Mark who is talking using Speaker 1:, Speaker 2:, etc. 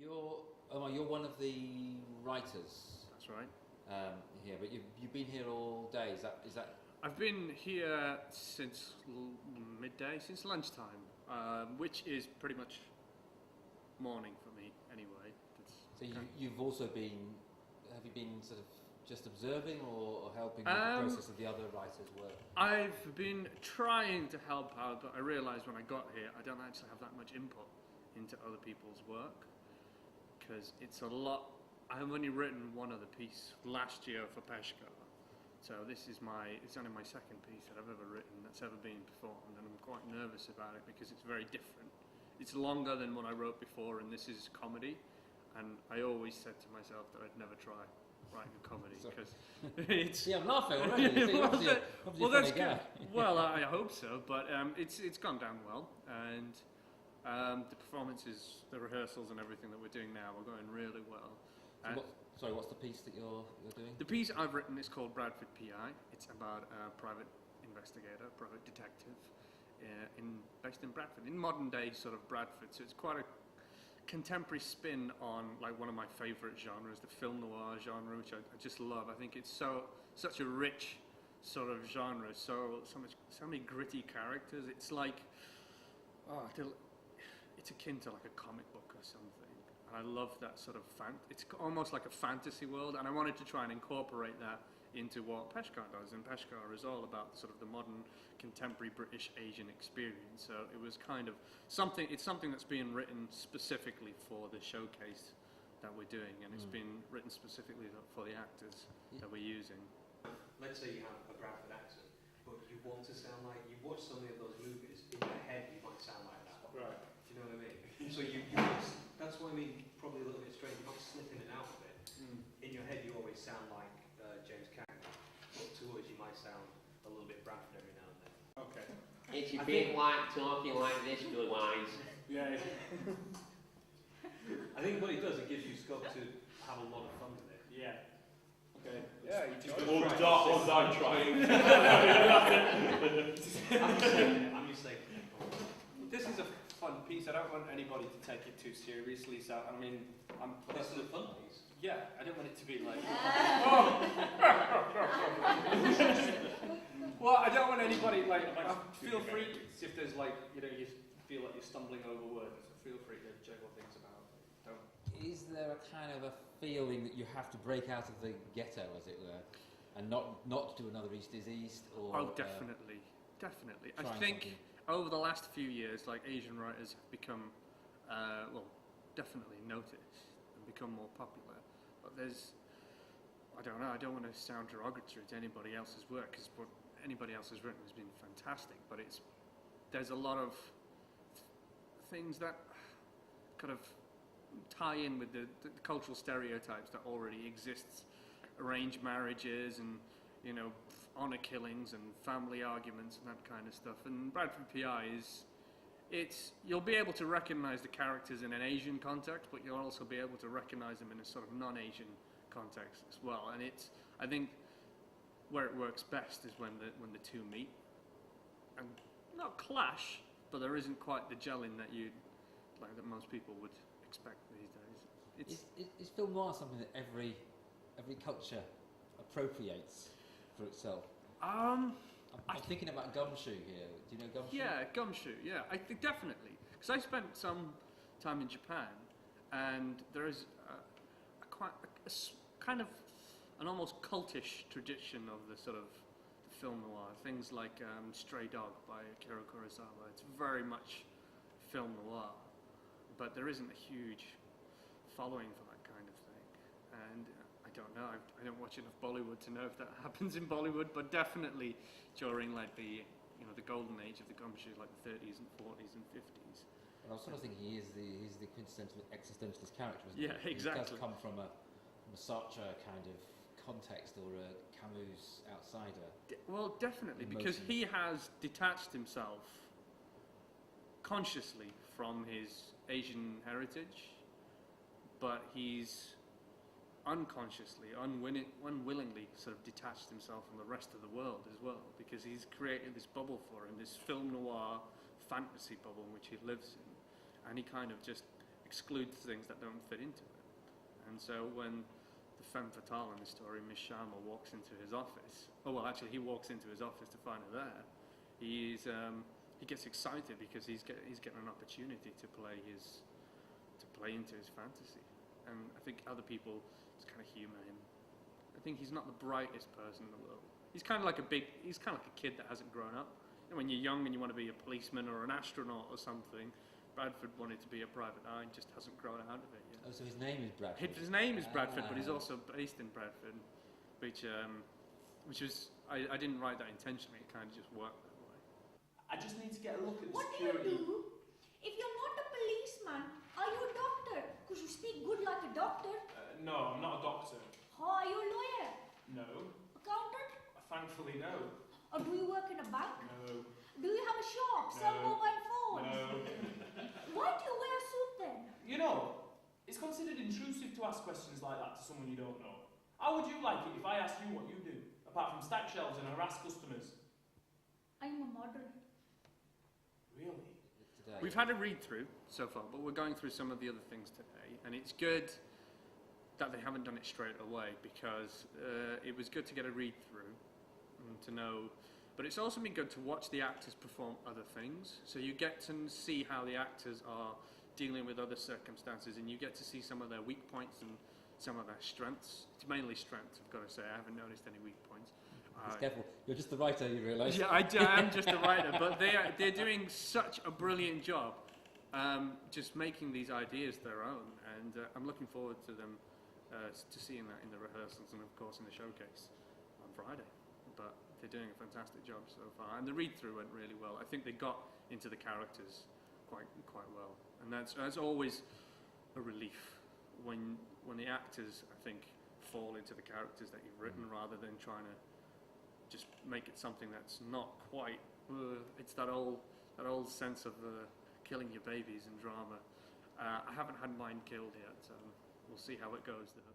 Speaker 1: You're one of the writers.
Speaker 2: That's right.
Speaker 1: Here, but you've been here all day. Is that?
Speaker 2: I've been here since midday, since lunchtime, which is pretty much morning for me anyway.
Speaker 1: So you've also been. Have you been sort of just observing or helping with the process of the other writers' work?
Speaker 2: I've been trying to help out, but I realised when I got here I don't actually have that much input into other people's work because it's a lot. I've only written one other piece last year for Peshkar, so it's only my second piece that I've ever written that's ever been performed, and I'm quite nervous about it because it's very different. It's longer than what I wrote before, and this is comedy, and I always said to myself that I'd never try writing a comedy because it's.
Speaker 1: Yeah, I'm laughing already.
Speaker 2: That's good. Well, I hope so, but it's gone down well, and the performances, the rehearsals, and everything that we're doing now are going really well.
Speaker 1: What's the piece that you're doing?
Speaker 2: The piece I've written is called Bradford PI. It's about a private investigator, private detective, based in Bradford, in modern day sort of Bradford. So it's quite a contemporary spin on like one of my favourite genres, the film noir genre, which I just love. I think it's such a rich sort of genre, so many gritty characters. It's like it's akin to like a comic book or something. And I love that sort of it's almost like a fantasy world, and I wanted to try and incorporate that into what Peshkar does. And Peshkar is all about sort of the modern contemporary British Asian experience. So it was kind of something that's being written specifically for the showcase that we're doing, and it's been written specifically for the actors that we're using.
Speaker 3: Let's say you have a Bradford accent, but you want to sound like, you watch so many of those movies, in your head you might sound like that.
Speaker 2: Right.
Speaker 3: Do you know what I mean? So that's what I mean, probably a little bit strange, you're not slipping it out of it. In your head you always sound like James Cagney, but to us you might sound a little bit Bradford every now and then.
Speaker 2: Okay.
Speaker 4: It's a bit like talking like this, otherwise.
Speaker 2: Yeah.
Speaker 3: I think what it does, it gives you scope to have a lot of fun with it.
Speaker 2: Yeah. Okay. Yeah, you just
Speaker 5: Or die trying.
Speaker 3: I'm just saying.
Speaker 5: This is a fun piece. I don't want anybody to take it too seriously. So I mean,
Speaker 3: This is a fun piece.
Speaker 5: yeah, I don't want it to be like. Well, I don't want anybody like feel free if there's like you feel like you're stumbling over words. Feel free to juggle things about. Don't.
Speaker 1: Is there a kind of a feeling that you have to break out of the ghetto, as it were, and not do another East is East? Or,
Speaker 2: definitely. I
Speaker 1: trying
Speaker 2: think
Speaker 1: something?
Speaker 2: over the last few years, like Asian writers have become, definitely noticed and become more popular. But I don't know, I don't want to sound derogatory to anybody else's work, because what anybody else has written has been fantastic, but there's a lot of things that kind of tie in with the cultural stereotypes that already exist, arranged marriages and, honour killings and family arguments and that kind of stuff. And Bradford PI you'll be able to recognise the characters in an Asian context, but you'll also be able to recognise them in a sort of non-Asian context as well. And I think where it works best is when the two meet and not clash, but there isn't quite the gelling that that most people would expect these days.
Speaker 1: Is film noir something that every culture appropriates for itself? I'm thinking about Gumshoe here. Do you know Gumshoe?
Speaker 2: Yeah, Gumshoe. Yeah, I think definitely, because I spent some time in Japan, and there is kind of an almost cultish tradition of the sort of film noir. Things like Stray Dog by Akira Kurosawa. It's very much film noir, but there isn't a huge following for that kind of thing. And I don't know. I don't watch enough Bollywood to know if that happens in Bollywood, but definitely during like the golden age of the Gumshoe, like the 30s and 40s and 50s.
Speaker 1: And I was sort of thinking he's the quintessential existentialist character, isn't
Speaker 2: Yeah,
Speaker 1: he?
Speaker 2: exactly.
Speaker 1: He does come from a Sartre kind of context, or a Camus outsider.
Speaker 2: Well, definitely, because he has detached himself consciously from his Asian heritage, but he's unconsciously, unwillingly sort of detached himself from the rest of the world as well, because he's created this bubble for him, this film noir fantasy bubble in which he lives in, and he kind of just excludes things that don't fit into it. And so when the femme fatale in the story, Miss Sharma, walks into his office, he walks into his office to find her there, he gets excited because he's getting an opportunity to play into his fantasy. And I think other people just kind of humour him. I think he's not the brightest person in the world. He's kind of like a kid that hasn't grown up. And when you're young and you want to be a policeman or an astronaut or something, Bradford wanted to be a private eye and just hasn't grown out of it yet.
Speaker 1: Oh, so his name is Bradford.
Speaker 2: His name is Bradford, but he's also based in Bradford, which was I didn't write that intentionally. It kind of just worked that way.
Speaker 5: I just need to get a look at the
Speaker 6: What
Speaker 5: security.
Speaker 6: do you do? If you're not a policeman, are you a doctor? Because you speak good like a doctor.
Speaker 5: No, I'm not a doctor.
Speaker 6: Or are you a lawyer?
Speaker 5: No.
Speaker 6: Accountant?
Speaker 5: Thankfully, no.
Speaker 6: Or do you work in a bank?
Speaker 5: No.
Speaker 6: Do you have a shop? Sell
Speaker 5: No.
Speaker 6: mobile phones?
Speaker 5: No.
Speaker 6: Why do you wear a suit then?
Speaker 5: You know, it's considered intrusive to ask questions like that to someone you don't know. How would you like it if I asked you what you do, apart from stack shelves and harass customers?
Speaker 6: I'm a model.
Speaker 5: Really?
Speaker 1: Today.
Speaker 2: We've had a read through so far, but we're going through some of the other things today, and it's good that they haven't done it straight away because it was good to get a read through and to know. But it's also been good to watch the actors perform other things, so you get to see how the actors are dealing with other circumstances, and you get to see some of their weak points and some of their strengths. It's mainly strengths, I've got to say. I haven't noticed any weak points.
Speaker 1: Be careful. You're just the writer, you realise.
Speaker 2: Yeah, I am just a writer, but they're doing such a brilliant job, just making these ideas their own, and I'm looking forward to them to seeing that in the rehearsals and of course in the showcase on Friday. But they're doing a fantastic job so far, and the read-through went really well. I think they got into the characters quite well, and that's always a relief when the actors, I think, fall into the characters that you've written rather than trying to just make it something that's not quite. It's that old sense of killing your babies and drama. I haven't had mine killed yet, so we'll see how it goes though.